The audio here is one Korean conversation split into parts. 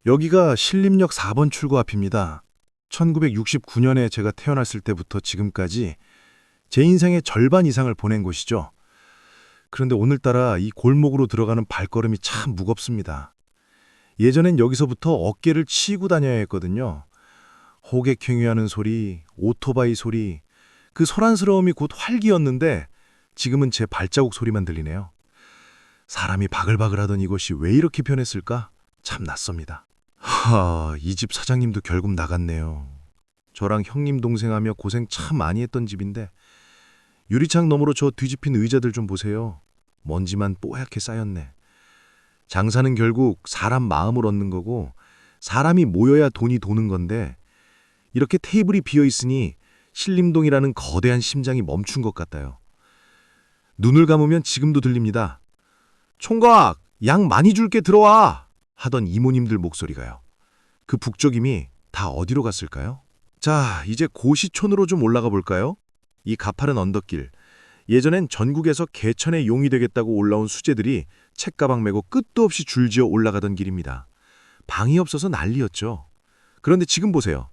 여기가 신림역 4번 출구 앞입니다. 1969년에 제가 태어났을 때부터 지금까지 제 인생의 절반 이상을 보낸 곳이죠. 그런데 오늘따라 이 골목으로 들어가는 발걸음이 참 무겁습니다. 예전엔 여기서부터 어깨를 치고 다녀야 했거든요. 호객행위하는 소리, 오토바이 소리, 그 소란스러움이 곧 활기였는데 지금은 제 발자국 소리만 들리네요. 사람이 바글바글하던 이곳이 왜 이렇게 변했을까? 참 낯섭니다. 이 집 사장님도 결국 나갔네요. 저랑 형님 동생하며 고생 참 많이 했던 집인데 유리창 너머로 저 뒤집힌 의자들 좀 보세요. 먼지만 뽀얗게 쌓였네. 장사는 결국 사람 마음을 얻는 거고 사람이 모여야 돈이 도는 건데 이렇게 테이블이 비어 있으니 신림동이라는 거대한 심장이 멈춘 것 같아요. 눈을 감으면 지금도 들립니다. 총각, 양 많이 줄게 들어와! 하던 이모님들 목소리가요. 그 북적임이 다 어디로 갔을까요? 자, 이제 고시촌으로 좀 올라가 볼까요? 이 가파른 언덕길. 예전엔 전국에서 개천의 용이 되겠다고 올라온 수재들이 책가방 메고 끝도 없이 줄지어 올라가던 길입니다. 방이 없어서 난리였죠. 그런데 지금 보세요.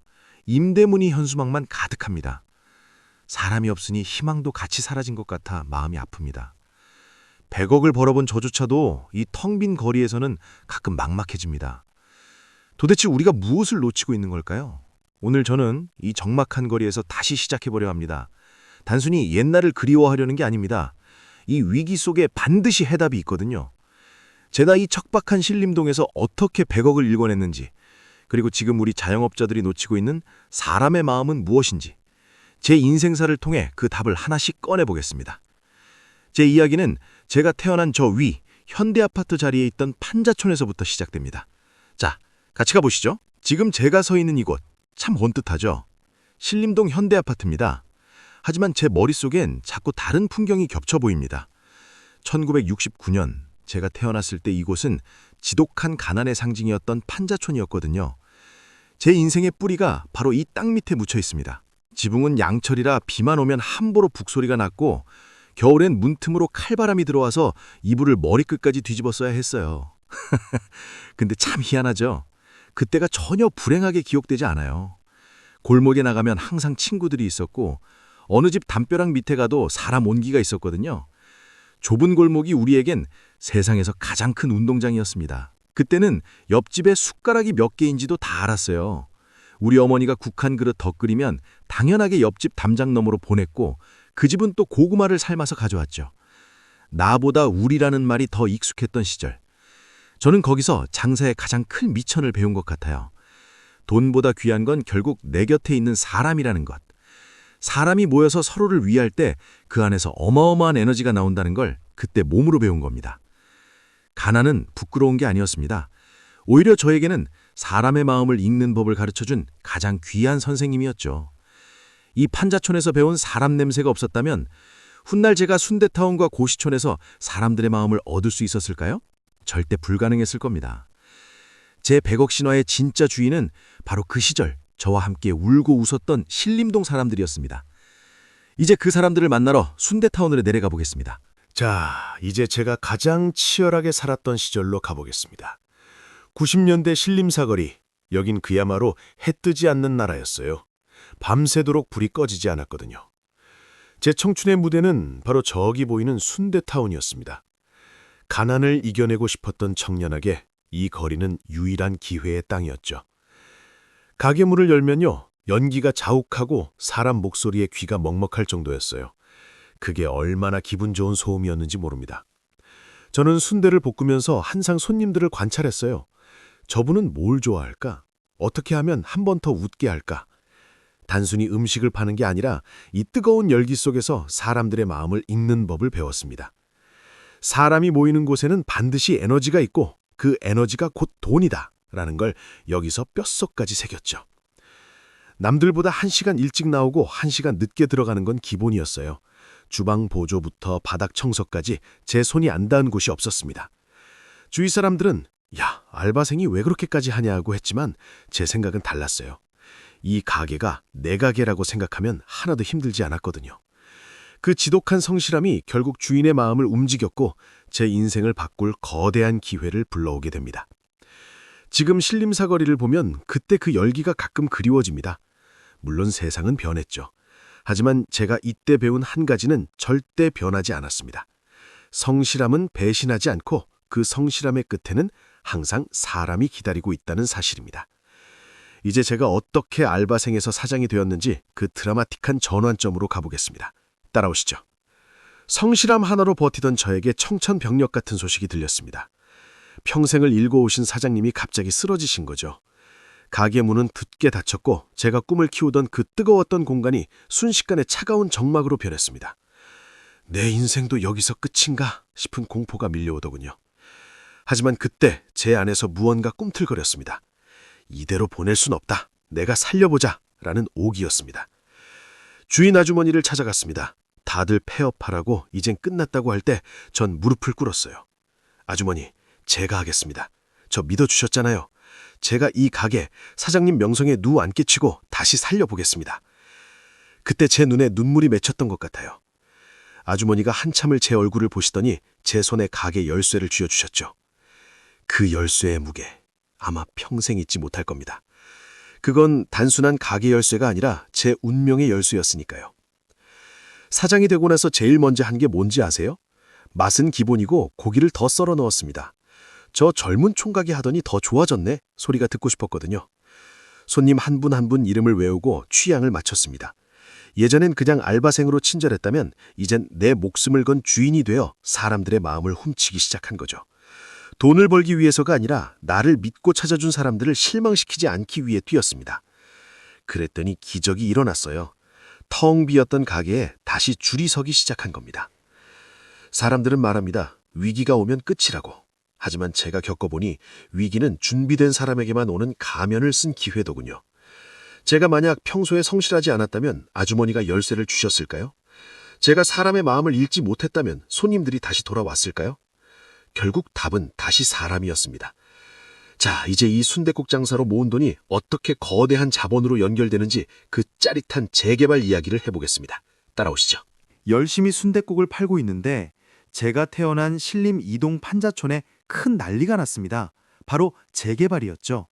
임대문이 현수막만 가득합니다. 사람이 없으니 희망도 같이 사라진 것 같아 마음이 아픕니다. 100억을 벌어본 저조차도 이 텅 빈 거리에서는 가끔 막막해집니다. 도대체 우리가 무엇을 놓치고 있는 걸까요? 오늘 저는 이 적막한 거리에서 다시 시작해보려 합니다. 단순히 옛날을 그리워하려는 게 아닙니다. 이 위기 속에 반드시 해답이 있거든요. 제가 이 척박한 신림동에서 어떻게 100억을 일궈냈는지, 그리고 지금 우리 자영업자들이 놓치고 있는 사람의 마음은 무엇인지, 제 인생사를 통해 그 답을 하나씩 꺼내보겠습니다. 제 이야기는 제가 태어난 저 위, 현대아파트 자리에 있던 판자촌에서부터 시작됩니다. 자, 같이 가보시죠. 지금 제가 서 있는 이곳, 참 언뜻하죠? 신림동 현대아파트입니다. 하지만 제 머릿속엔 자꾸 다른 풍경이 겹쳐 보입니다. 1969년 제가 태어났을 때 이곳은 지독한 가난의 상징이었던 판자촌이었거든요. 제 인생의 뿌리가 바로 이 땅 밑에 묻혀 있습니다. 지붕은 양철이라 비만 오면 함부로 북소리가 났고 겨울엔 문틈으로 칼바람이 들어와서 이불을 머리끝까지 뒤집어 써야 했어요. 근데 참 희한하죠? 그때가 전혀 불행하게 기억되지 않아요. 골목에 나가면 항상 친구들이 있었고 어느 집 담벼락 밑에 가도 사람 온기가 있었거든요. 좁은 골목이 우리에겐 세상에서 가장 큰 운동장이었습니다. 그때는 옆집에 숟가락이 몇 개인지도 다 알았어요. 우리 어머니가 국 한 그릇 더 끓이면 당연하게 옆집 담장 너머로 보냈고 그 집은 또 고구마를 삶아서 가져왔죠. 나보다 우리라는 말이 더 익숙했던 시절. 저는 거기서 장사의 가장 큰 미천을 배운 것 같아요. 돈보다 귀한 건 결국 내 곁에 있는 사람이라는 것. 사람이 모여서 서로를 위할 때 그 안에서 어마어마한 에너지가 나온다는 걸 그때 몸으로 배운 겁니다. 가난은 부끄러운 게 아니었습니다. 오히려 저에게는 사람의 마음을 읽는 법을 가르쳐준 가장 귀한 선생님이었죠. 이 판자촌에서 배운 사람 냄새가 없었다면 훗날 제가 순대타운과 고시촌에서 사람들의 마음을 얻을 수 있었을까요? 절대 불가능했을 겁니다. 제 100억 신화의 진짜 주인은 바로 그 시절 저와 함께 울고 웃었던 신림동 사람들이었습니다. 이제 그 사람들을 만나러 순대타운으로 내려가 보겠습니다. 자, 이제 제가 가장 치열하게 살았던 시절로 가보겠습니다. 90년대 신림사거리, 여긴 그야말로 해 뜨지 않는 나라였어요. 밤새도록 불이 꺼지지 않았거든요. 제 청춘의 무대는 바로 저기 보이는 순대타운이었습니다. 가난을 이겨내고 싶었던 청년에게 이 거리는 유일한 기회의 땅이었죠. 가게 문을 열면요, 연기가 자욱하고 사람 목소리에 귀가 먹먹할 정도였어요. 그게 얼마나 기분 좋은 소음이었는지 모릅니다. 저는 순대를 볶으면서 항상 손님들을 관찰했어요. 저분은 뭘 좋아할까? 어떻게 하면 한 번 더 웃게 할까? 단순히 음식을 파는 게 아니라 이 뜨거운 열기 속에서 사람들의 마음을 읽는 법을 배웠습니다. 사람이 모이는 곳에는 반드시 에너지가 있고 그 에너지가 곧 돈이다 라는 걸 여기서 뼛속까지 새겼죠. 남들보다 1시간 일찍 나오고 1시간 늦게 들어가는 건 기본이었어요. 주방 보조부터 바닥 청소까지 제 손이 안 닿은 곳이 없었습니다. 주위 사람들은 야, 알바생이 왜 그렇게까지 하냐고 했지만 제 생각은 달랐어요. 이 가게가 내 가게라고 생각하면 하나도 힘들지 않았거든요. 그 지독한 성실함이 결국 주인의 마음을 움직였고 제 인생을 바꿀 거대한 기회를 불러오게 됩니다. 지금 신림사거리를 보면 그때 그 열기가 가끔 그리워집니다. 물론 세상은 변했죠. 하지만 제가 이때 배운 한 가지는 절대 변하지 않았습니다. 성실함은 배신하지 않고 그 성실함의 끝에는 항상 사람이 기다리고 있다는 사실입니다. 이제 제가 어떻게 알바생에서 사장이 되었는지 그 드라마틱한 전환점으로 가보겠습니다. 따라오시죠. 성실함 하나로 버티던 저에게 청천벽력 같은 소식이 들렸습니다. 평생을 일궈오신 사장님이 갑자기 쓰러지신 거죠. 가게 문은 듣게 닫혔고 제가 꿈을 키우던 그 뜨거웠던 공간이 순식간에 차가운 정막으로 변했습니다. 내 인생도 여기서 끝인가 싶은 공포가 밀려오더군요. 하지만 그때 제 안에서 무언가 꿈틀거렸습니다. 이대로 보낼 순 없다. 내가 살려보자 라는 오기였습니다. 주인 아주머니를 찾아갔습니다. 다들 폐업하라고 이젠 끝났다고 할 때 전 무릎을 꿇었어요. 아주머니, 제가 하겠습니다. 저 믿어주셨잖아요. 제가 이 가게 사장님 명성에 누 안 끼치고 다시 살려보겠습니다. 그때 제 눈에 눈물이 맺혔던 것 같아요. 아주머니가 한참을 제 얼굴을 보시더니 제 손에 가게 열쇠를 쥐어주셨죠. 그 열쇠의 무게, 아마 평생 잊지 못할 겁니다. 그건 단순한 가게 열쇠가 아니라 제 운명의 열쇠였으니까요. 사장이 되고 나서 제일 먼저 한 게 뭔지 아세요? 맛은 기본이고 고기를 더 썰어 넣었습니다. 저 젊은 총각이 하더니 더 좋아졌네 소리가 듣고 싶었거든요. 손님 한 분 한 분 이름을 외우고 취향을 맞췄습니다. 예전엔 그냥 알바생으로 친절했다면 이젠 내 목숨을 건 주인이 되어 사람들의 마음을 훔치기 시작한 거죠. 돈을 벌기 위해서가 아니라 나를 믿고 찾아준 사람들을 실망시키지 않기 위해 뛰었습니다. 그랬더니 기적이 일어났어요. 텅 비었던 가게에 다시 줄이 서기 시작한 겁니다. 사람들은 말합니다. 위기가 오면 끝이라고. 하지만 제가 겪어보니 위기는 준비된 사람에게만 오는 가면을 쓴 기회더군요. 제가 만약 평소에 성실하지 않았다면 아주머니가 열쇠를 주셨을까요? 제가 사람의 마음을 읽지 못했다면 손님들이 다시 돌아왔을까요? 결국 답은 다시 사람이었습니다. 자, 이제 이 순댓국 장사로 모은 돈이 어떻게 거대한 자본으로 연결되는지 그 짜릿한 재개발 이야기를 해보겠습니다. 따라오시죠. 열심히 순댓국을 팔고 있는데 제가 태어난 신림 이동 판자촌에 큰 난리가 났습니다. 바로 재개발이었죠.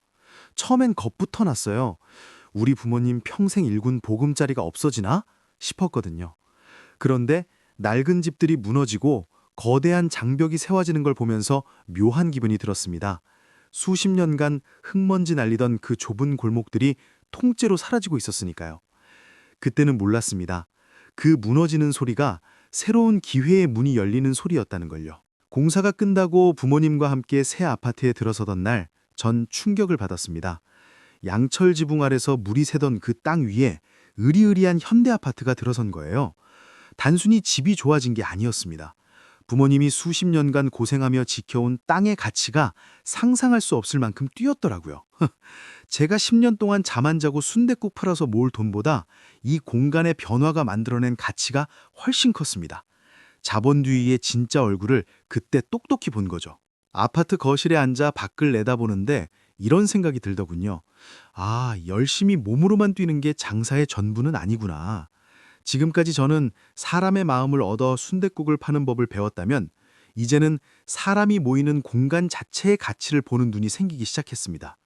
처음엔 겁부터 났어요. 우리 부모님 평생 일군 보금자리가 없어지나 싶었거든요. 그런데 낡은 집들이 무너지고 거대한 장벽이 세워지는 걸 보면서 묘한 기분이 들었습니다. 수십 년간 흙먼지 날리던 그 좁은 골목들이 통째로 사라지고 있었으니까요. 그때는 몰랐습니다. 그 무너지는 소리가 새로운 기회의 문이 열리는 소리였다는 걸요. 공사가 끝나고 부모님과 함께 새 아파트에 들어서던 날, 전 충격을 받았습니다. 양철 지붕 아래서 물이 새던 그 땅 위에 으리으리한 현대 아파트가 들어선 거예요. 단순히 집이 좋아진 게 아니었습니다. 부모님이 수십 년간 고생하며 지켜온 땅의 가치가 상상할 수 없을 만큼 뛰었더라고요. 제가 10년 동안 잠 안 자고 순댓국 팔아서 모을 돈보다 이 공간의 변화가 만들어낸 가치가 훨씬 컸습니다. 자본주의의 진짜 얼굴을 그때 똑똑히 본 거죠. 아파트 거실에 앉아 밖을 내다보는데 이런 생각이 들더군요. 아, 열심히 몸으로만 뛰는 게 장사의 전부는 아니구나. 지금까지 저는 사람의 마음을 얻어 순댓국을 파는 법을 배웠다면 이제는 사람이 모이는 공간 자체의 가치를 보는 눈이 생기기 시작했습니다.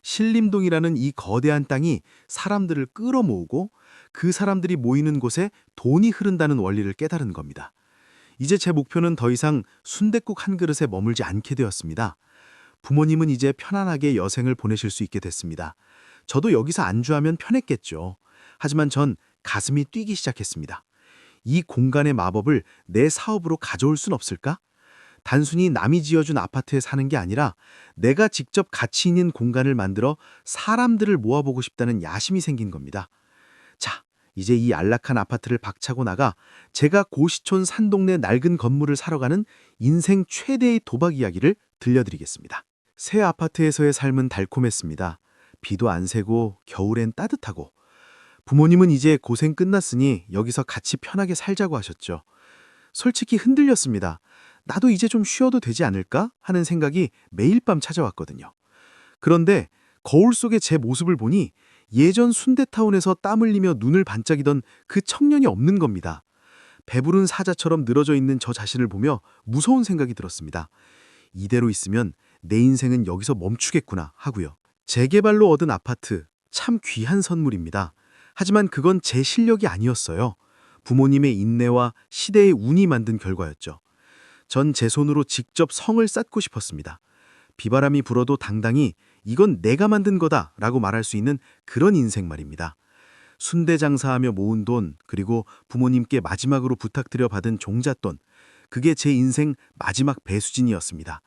신림동이라는 이 거대한 땅이 사람들을 끌어모으고 그 사람들이 모이는 곳에 돈이 흐른다는 원리를 깨달은 겁니다. 이제 제 목표는 더 이상 순댓국 한 그릇에 머물지 않게 되었습니다. 부모님은 이제 편안하게 여생을 보내실 수 있게 됐습니다. 저도 여기서 안주하면 편했겠죠. 하지만 전 가슴이 뛰기 시작했습니다. 이 공간의 마법을 내 사업으로 가져올 순 없을까? 단순히 남이 지어준 아파트에 사는 게 아니라 내가 직접 가치 있는 공간을 만들어 사람들을 모아보고 싶다는 야심이 생긴 겁니다. 자, 이제 이 안락한 아파트를 박차고 나가 제가 고시촌 산동네 낡은 건물을 사러 가는 인생 최대의 도박 이야기를 들려드리겠습니다. 새 아파트에서의 삶은 달콤했습니다. 비도 안 새고 겨울엔 따뜻하고 부모님은 이제 고생 끝났으니 여기서 같이 편하게 살자고 하셨죠. 솔직히 흔들렸습니다. 나도 이제 좀 쉬어도 되지 않을까 하는 생각이 매일 밤 찾아왔거든요. 그런데 거울 속의 제 모습을 보니 예전 순대타운에서 땀 흘리며 눈을 반짝이던 그 청년이 없는 겁니다. 배부른 사자처럼 늘어져 있는 저 자신을 보며 무서운 생각이 들었습니다. 이대로 있으면 내 인생은 여기서 멈추겠구나 하고요. 재개발로 얻은 아파트, 참 귀한 선물입니다. 하지만 그건 제 실력이 아니었어요. 부모님의 인내와 시대의 운이 만든 결과였죠. 전 제 손으로 직접 성을 쌓고 싶었습니다. 비바람이 불어도 당당히 이건 내가 만든 거다 라고 말할 수 있는 그런 인생 말입니다. 순대 장사하며 모은 돈, 그리고 부모님께 마지막으로 부탁드려 받은 종잣돈, 그게 제 인생 마지막 배수진이었습니다.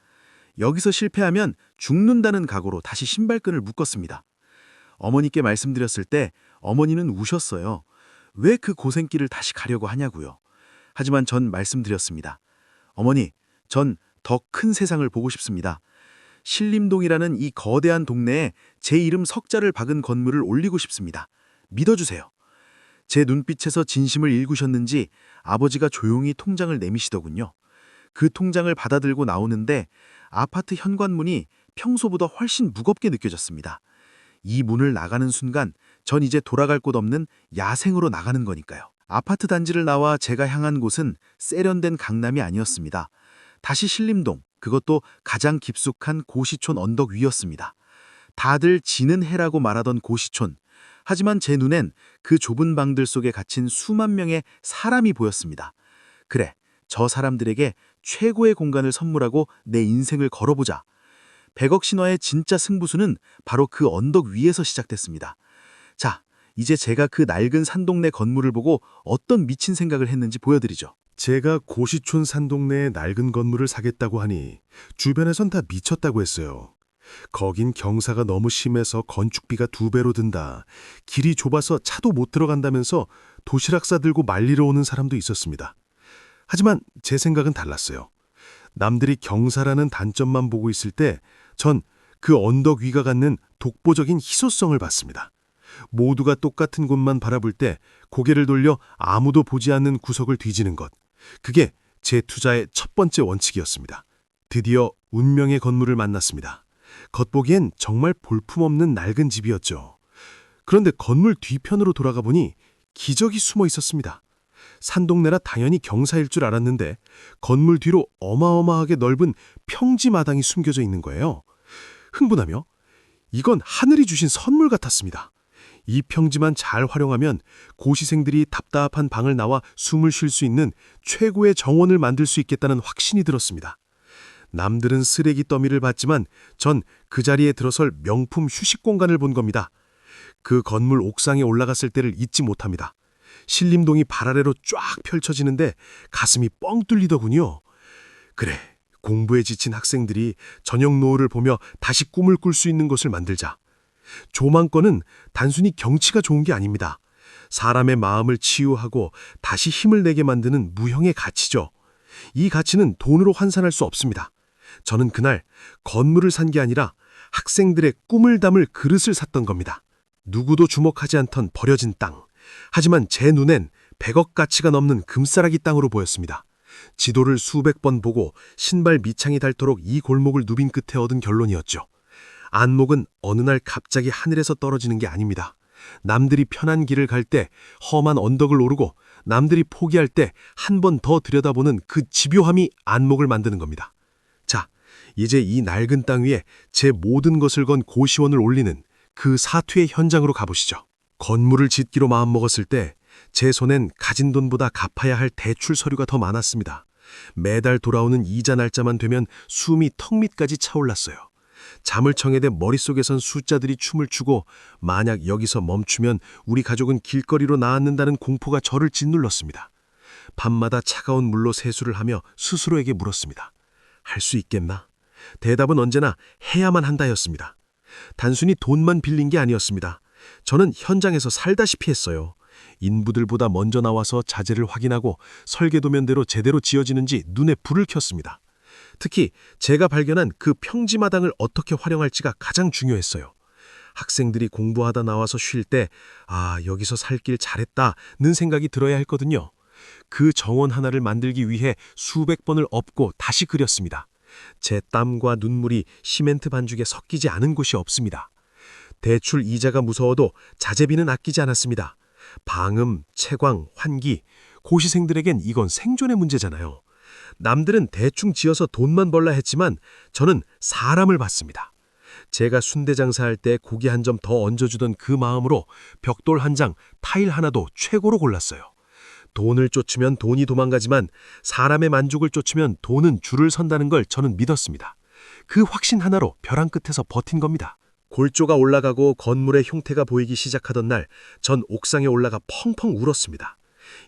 여기서 실패하면 죽는다는 각오로 다시 신발끈을 묶었습니다. 어머니께 말씀드렸을 때 어머니는 우셨어요. 왜 그 고생길을 다시 가려고 하냐고요. 하지만 전 말씀드렸습니다. 어머니, 전 더 큰 세상을 보고 싶습니다. 신림동이라는 이 거대한 동네에 제 이름 석자를 박은 건물을 올리고 싶습니다. 믿어주세요. 제 눈빛에서 진심을 읽으셨는지 아버지가 조용히 통장을 내미시더군요. 그 통장을 받아들고 나오는데 아파트 현관문이 평소보다 훨씬 무겁게 느껴졌습니다. 이 문을 나가는 순간 전 이제 돌아갈 곳 없는 야생으로 나가는 거니까요. 아파트 단지를 나와 제가 향한 곳은 세련된 강남이 아니었습니다. 다시 신림동, 그것도 가장 깊숙한 고시촌 언덕 위였습니다. 다들 지는 해라고 말하던 고시촌. 하지만 제 눈엔 그 좁은 방들 속에 갇힌 수만 명의 사람이 보였습니다. 그래, 저 사람들에게 최고의 공간을 선물하고 내 인생을 걸어보자. 100억 신화의 진짜 승부수는 바로 그 언덕 위에서 시작됐습니다. 자, 이제 제가 그 낡은 산동네 건물을 보고 어떤 미친 생각을 했는지 보여드리죠. 제가 고시촌 산동네에 낡은 건물을 사겠다고 하니 주변에선 다 미쳤다고 했어요. 거긴 경사가 너무 심해서 건축비가 2배로 든다. 길이 좁아서 차도 못 들어간다면서 도시락 싸들고 말리러 오는 사람도 있었습니다. 하지만 제 생각은 달랐어요. 남들이 경사라는 단점만 보고 있을 때 전 그 언덕 위가 갖는 독보적인 희소성을 봤습니다. 모두가 똑같은 곳만 바라볼 때 고개를 돌려 아무도 보지 않는 구석을 뒤지는 것. 그게 제 투자의 첫 번째 원칙이었습니다. 드디어 운명의 건물을 만났습니다. 겉보기엔 정말 볼품없는 낡은 집이었죠. 그런데 건물 뒤편으로 돌아가 보니 기적이 숨어 있었습니다. 산동네라 당연히 경사일 줄 알았는데 건물 뒤로 어마어마하게 넓은 평지 마당이 숨겨져 있는 거예요. 흥분하며 이건 하늘이 주신 선물 같았습니다. 이 평지만 잘 활용하면 고시생들이 답답한 방을 나와 숨을 쉴 수 있는 최고의 정원을 만들 수 있겠다는 확신이 들었습니다. 남들은 쓰레기 더미를 봤지만 전 그 자리에 들어설 명품 휴식 공간을 본 겁니다. 그 건물 옥상에 올라갔을 때를 잊지 못합니다. 신림동이 발 아래로 쫙 펼쳐지는데 가슴이 뻥 뚫리더군요. 그래, 공부에 지친 학생들이 저녁 노을을 보며 다시 꿈을 꿀 수 있는 곳을 만들자. 조망권은 단순히 경치가 좋은 게 아닙니다. 사람의 마음을 치유하고 다시 힘을 내게 만드는 무형의 가치죠. 이 가치는 돈으로 환산할 수 없습니다. 저는 그날 건물을 산 게 아니라 학생들의 꿈을 담을 그릇을 샀던 겁니다. 누구도 주목하지 않던 버려진 땅. 하지만 제 눈엔 100억 가치가 넘는 금싸라기 땅으로 보였습니다. 지도를 수백 번 보고 신발 밑창이 닳도록 이 골목을 누빈 끝에 얻은 결론이었죠. 안목은 어느 날 갑자기 하늘에서 떨어지는 게 아닙니다. 남들이 편한 길을 갈 때 험한 언덕을 오르고 남들이 포기할 때 한 번 더 들여다보는 그 집요함이 안목을 만드는 겁니다. 자, 이제 이 낡은 땅 위에 제 모든 것을 건 고시원을 올리는 그 사투의 현장으로 가보시죠. 건물을 짓기로 마음먹었을 때 제 손엔 가진 돈보다 갚아야 할 대출 서류가 더 많았습니다. 매달 돌아오는 이자 날짜만 되면 숨이 턱 밑까지 차올랐어요. 잠을 청해대 머릿속에선 숫자들이 춤을 추고 만약 여기서 멈추면 우리 가족은 길거리로 나앉는다는 공포가 저를 짓눌렀습니다. 밤마다 차가운 물로 세수를 하며 스스로에게 물었습니다. 할 수 있겠나? 대답은 언제나 해야만 한다였습니다. 단순히 돈만 빌린 게 아니었습니다. 저는 현장에서 살다시피 했어요. 인부들보다 먼저 나와서 자재를 확인하고 설계도면대로 제대로 지어지는지 눈에 불을 켰습니다. 특히 제가 발견한 그 평지마당을 어떻게 활용할지가 가장 중요했어요. 학생들이 공부하다 나와서 쉴 때 여기서 살길 잘했다는 생각이 들어야 했거든요. 그 정원 하나를 만들기 위해 수백 번을 엎고 다시 그렸습니다. 제 땀과 눈물이 시멘트 반죽에 섞이지 않은 곳이 없습니다. 대출 이자가 무서워도 자재비는 아끼지 않았습니다. 방음, 채광, 환기, 고시생들에겐 이건 생존의 문제잖아요. 남들은 대충 지어서 돈만 벌라 했지만 저는 사람을 봤습니다. 제가 순대 장사할 때 고기 한 점 더 얹어주던 그 마음으로 벽돌 한 장, 타일 하나도 최고로 골랐어요. 돈을 쫓으면 돈이 도망가지만 사람의 만족을 쫓으면 돈은 줄을 선다는 걸 저는 믿었습니다. 그 확신 하나로 벼랑 끝에서 버틴 겁니다. 골조가 올라가고 건물의 흉태가 보이기 시작하던 날, 전 옥상에 올라가 펑펑 울었습니다.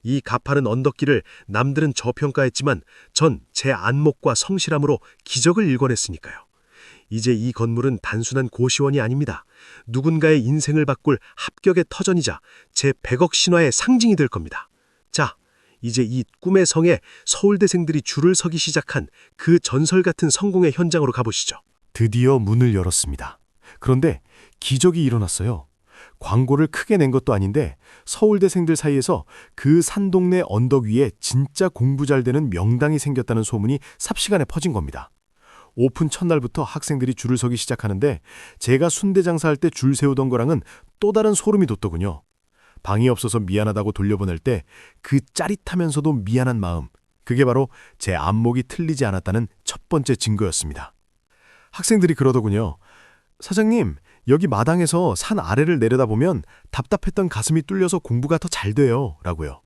이 가파른 언덕길을 남들은 저평가했지만 전 제 안목과 성실함으로 기적을 일궈냈으니까요. 이제 이 건물은 단순한 고시원이 아닙니다. 누군가의 인생을 바꿀 합격의 터전이자 제 100억 신화의 상징이 될 겁니다. 자, 이제 이 꿈의 성에 서울대생들이 줄을 서기 시작한 그 전설 같은 성공의 현장으로 가보시죠. 드디어 문을 열었습니다. 그런데 기적이 일어났어요. 광고를 크게 낸 것도 아닌데 서울대생들 사이에서 그 산동네 언덕 위에 진짜 공부 잘 되는 명당이 생겼다는 소문이 삽시간에 퍼진 겁니다. 오픈 첫날부터 학생들이 줄을 서기 시작하는데 제가 순대 장사할 때 줄 세우던 거랑은 또 다른 소름이 돋더군요. 방이 없어서 미안하다고 돌려보낼 때 그 짜릿하면서도 미안한 마음, 그게 바로 제 안목이 틀리지 않았다는 첫 번째 증거였습니다. 학생들이 그러더군요. 사장님, 여기 마당에서 산 아래를 내려다보면 답답했던 가슴이 뚫려서 공부가 더 잘 돼요. 라고요.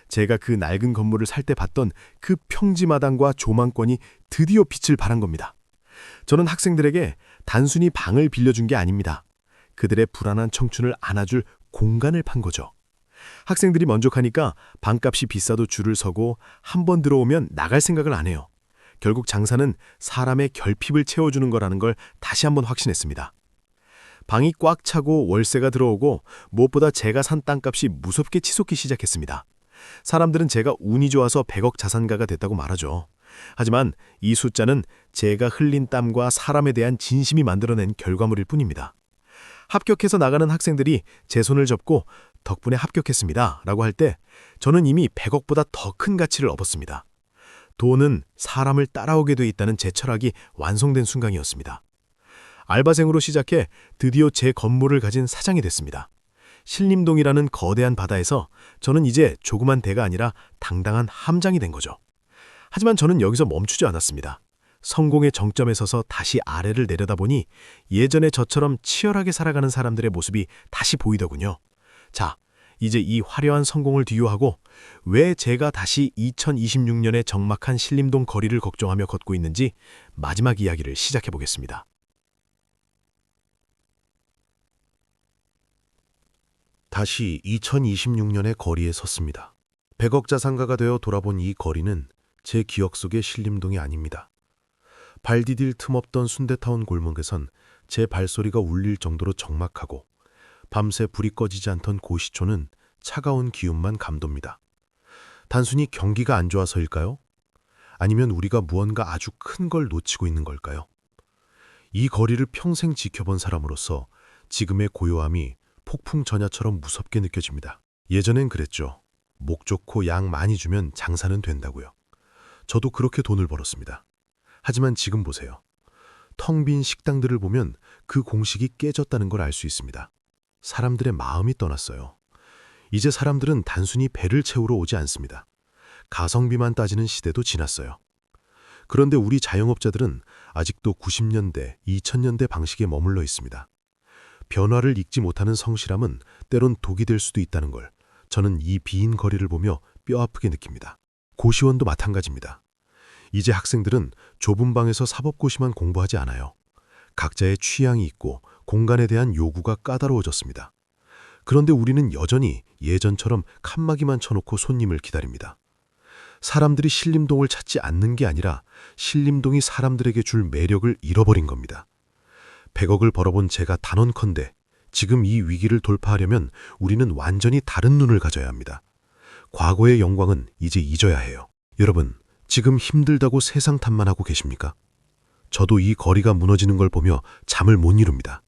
제가 그 낡은 건물을 살 때 봤던 그 평지 마당과 조망권이 드디어 빛을 발한 겁니다. 저는 학생들에게 단순히 방을 빌려준 게 아닙니다. 그들의 불안한 청춘을 안아줄 공간을 판 거죠. 학생들이 만족하니까 방값이 비싸도 줄을 서고 한 번 들어오면 나갈 생각을 안 해요. 결국 장사는 사람의 결핍을 채워주는 거라는 걸 다시 한번 확신했습니다. 방이 꽉 차고 월세가 들어오고 무엇보다 제가 산 땅값이 무섭게 치솟기 시작했습니다. 사람들은 제가 운이 좋아서 100억 자산가가 됐다고 말하죠. 하지만 이 숫자는 제가 흘린 땀과 사람에 대한 진심이 만들어낸 결과물일 뿐입니다. 합격해서 나가는 학생들이 제 손을 접고 덕분에 합격했습니다 라고 할 때 저는 이미 100억보다 더 큰 가치를 얻었습니다. 돈은 사람을 따라오게 돼 있다는 제 철학이 완성된 순간이었습니다. 알바생으로 시작해 드디어 제 건물을 가진 사장이 됐습니다. 신림동이라는 거대한 바다에서 저는 이제 조그만 대가 아니라 당당한 함장이 된 거죠. 하지만 저는 여기서 멈추지 않았습니다. 성공의 정점에 서서 다시 아래를 내려다보니 예전에 저처럼 치열하게 살아가는 사람들의 모습이 다시 보이더군요. 자, 이제 이 화려한 성공을 뒤로하고 왜 제가 다시 2026년의 적막한 신림동 거리를 걱정하며 걷고 있는지 마지막 이야기를 시작해 보겠습니다. 다시 2026년의 거리에 섰습니다. 100억 자산가가 되어 돌아본 이 거리는 제 기억 속의 신림동이 아닙니다. 발 디딜 틈 없던 순대타운 골목에선 제 발소리가 울릴 정도로 적막하고 밤새 불이 꺼지지 않던 고시촌은 차가운 기운만 감돕니다. 단순히 경기가 안 좋아서일까요? 아니면 우리가 무언가 아주 큰 걸 놓치고 있는 걸까요? 이 거리를 평생 지켜본 사람으로서 지금의 고요함이 폭풍 전야처럼 무섭게 느껴집니다. 예전엔 그랬죠. 목 좋고 양 많이 주면 장사는 된다고요. 저도 그렇게 돈을 벌었습니다. 하지만 지금 보세요. 텅 빈 식당들을 보면 그 공식이 깨졌다는 걸 알 수 있습니다. 사람들의 마음이 떠났어요. 이제 사람들은 단순히 배를 채우러 오지 않습니다. 가성비만 따지는 시대도 지났어요. 그런데 우리 자영업자들은 아직도 90년대, 2000년대 방식에 머물러 있습니다. 변화를 읽지 못하는 성실함은 때론 독이 될 수도 있다는 걸 저는 이 빈 거리를 보며 뼈아프게 느낍니다. 고시원도 마찬가지입니다. 이제 학생들은 좁은 방에서 사법고시만 공부하지 않아요. 각자의 취향이 있고 공간에 대한 요구가 까다로워졌습니다. 그런데 우리는 여전히 예전처럼 칸막이만 쳐놓고 손님을 기다립니다. 사람들이 신림동을 찾지 않는 게 아니라 신림동이 사람들에게 줄 매력을 잃어버린 겁니다. 100억을 벌어본 제가 단언컨대 지금 이 위기를 돌파하려면 우리는 완전히 다른 눈을 가져야 합니다. 과거의 영광은 이제 잊어야 해요. 여러분, 지금 힘들다고 세상 탓만 하고 계십니까? 저도 이 거리가 무너지는 걸 보며 잠을 못 이룹니다.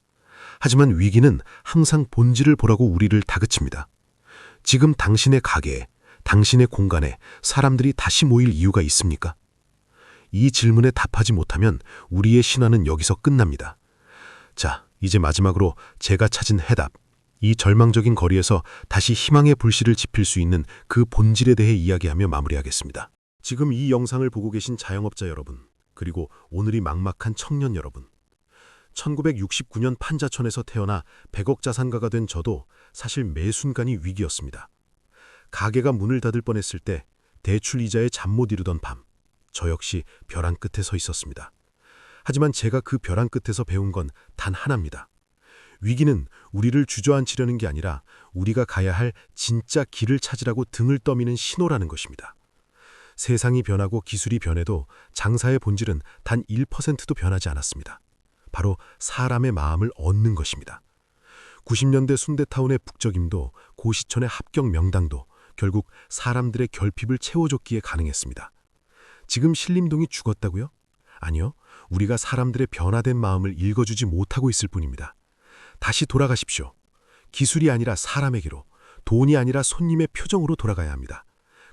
하지만 위기는 항상 본질을 보라고 우리를 다그칩니다. 지금 당신의 가게에, 당신의 공간에 사람들이 다시 모일 이유가 있습니까? 이 질문에 답하지 못하면 우리의 신화는 여기서 끝납니다. 자, 이제 마지막으로 제가 찾은 해답, 이 절망적인 거리에서 다시 희망의 불씨를 지필 수 있는 그 본질에 대해 이야기하며 마무리하겠습니다. 지금 이 영상을 보고 계신 자영업자 여러분, 그리고 오늘이 막막한 청년 여러분. 1969년 판자촌에서 태어나 100억 자산가가 된 저도 사실 매 순간이 위기였습니다. 가게가 문을 닫을 뻔했을 때 대출 이자에 잠 못 이루던 밤, 저 역시 벼랑 끝에 서 있었습니다. 하지만 제가 그 벼랑 끝에서 배운 건 단 하나입니다. 위기는 우리를 주저앉히려는 게 아니라 우리가 가야 할 진짜 길을 찾으라고 등을 떠미는 신호라는 것입니다. 세상이 변하고 기술이 변해도 장사의 본질은 단 1%도 변하지 않았습니다. 바로 사람의 마음을 얻는 것입니다. 90년대 순대타운의 북적임도 고시촌의 합격 명당도 결국 사람들의 결핍을 채워줬기에 가능했습니다. 지금 신림동이 죽었다고요? 아니요. 우리가 사람들의 변화된 마음을 읽어주지 못하고 있을 뿐입니다. 다시 돌아가십시오. 기술이 아니라 사람에게로, 돈이 아니라 손님의 표정으로 돌아가야 합니다.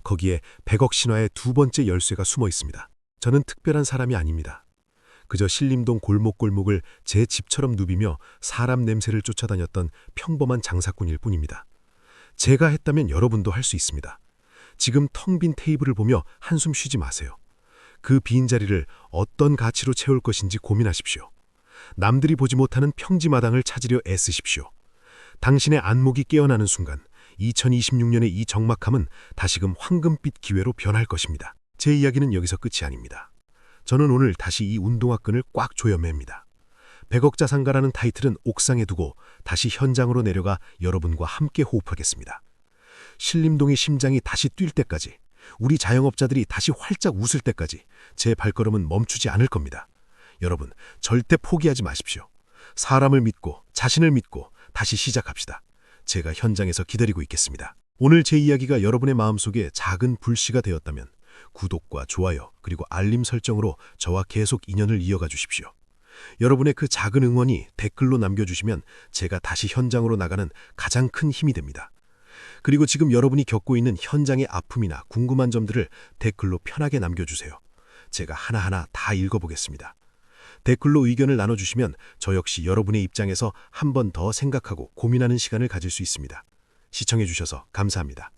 거기에 100억 신화의 두 번째 열쇠가 숨어 있습니다. 저는 특별한 사람이 아닙니다. 그저 신림동 골목골목을 제 집처럼 누비며 사람 냄새를 쫓아다녔던 평범한 장사꾼일 뿐입니다. 제가 했다면 여러분도 할 수 있습니다. 지금 텅 빈 테이블을 보며 한숨 쉬지 마세요. 그 빈자리를 어떤 가치로 채울 것인지 고민하십시오. 남들이 보지 못하는 평지마당을 찾으려 애쓰십시오. 당신의 안목이 깨어나는 순간 2026년의 이 적막함은 다시금 황금빛 기회로 변할 것입니다. 제 이야기는 여기서 끝이 아닙니다. 저는 오늘 다시 이 운동화 끈을 꽉 조여맵니다. 100억 자산가라는 타이틀은 옥상에 두고 다시 현장으로 내려가 여러분과 함께 호흡하겠습니다. 신림동의 심장이 다시 뛸 때까지, 우리 자영업자들이 다시 활짝 웃을 때까지 제 발걸음은 멈추지 않을 겁니다. 여러분, 절대 포기하지 마십시오. 사람을 믿고 자신을 믿고 다시 시작합시다. 제가 현장에서 기다리고 있겠습니다. 오늘 제 이야기가 여러분의 마음속에 작은 불씨가 되었다면 구독과 좋아요 그리고 알림 설정으로 저와 계속 인연을 이어가 주십시오. 여러분의 그 작은 응원이 댓글로 남겨주시면 제가 다시 현장으로 나가는 가장 큰 힘이 됩니다. 그리고 지금 여러분이 겪고 있는 현장의 아픔이나 궁금한 점들을 댓글로 편하게 남겨주세요. 제가 하나하나 다 읽어보겠습니다. 댓글로 의견을 나눠주시면 저 역시 여러분의 입장에서 한 번 더 생각하고 고민하는 시간을 가질 수 있습니다. 시청해주셔서 감사합니다.